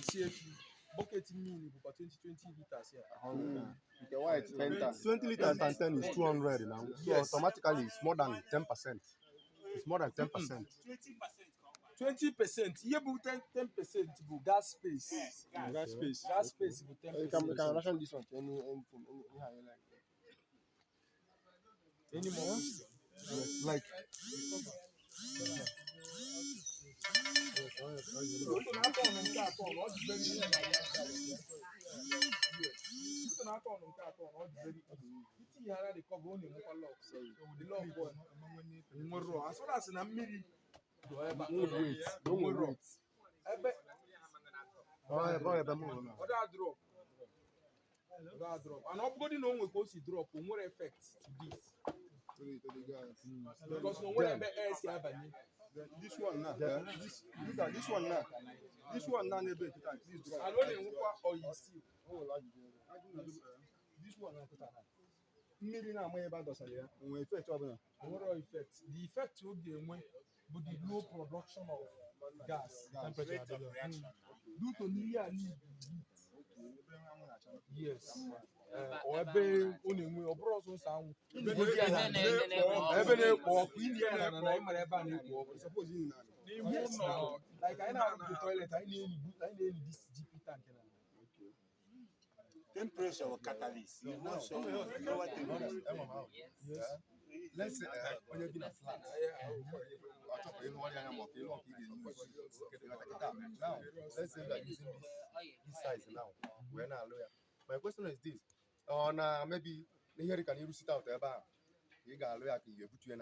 CFU bucket mean about 20 liters here. The white 20 liters times 10 is 200 now. So Yes. automatically it's more than 10%. It's more than 10%. 20%. Yeah, but 10% gas space. gas space. Gas space with 10%. You can ration this one to anything, anyhow you like. Any more? Yes. Like as far as na mmiri don't wait. ebe drop and upgrading no nwe ko si drop o nwere effect to this To the gas. because no nwere ebe air si abanye. This one now. Look at this one now. This one now neighbor this drop. I don't know oil seal. This one now mmiri na amanye ba dosara ya. Onwe effect obuna. Overall effect. The effect will be with the low production of gas. Temperature. Due to near need. Yes. Or ebe onenwe obro so sanwo. Ebe na-ekpo ọkụ India na ịmara ebe a na-ekpo ọkụ. Suppose you now. Yes, no. Like I know the toilet I need this GP tank na. Temperature or catalyst. You know, so what Yes. Let's say when you're in a flat. Now, let's say that using this size now. We're not lawyer. My question is this. Maybe here can you sit out there? You got a lawyer, you put you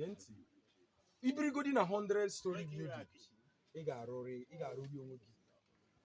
in. If you go in a 100-story building, you got Rory,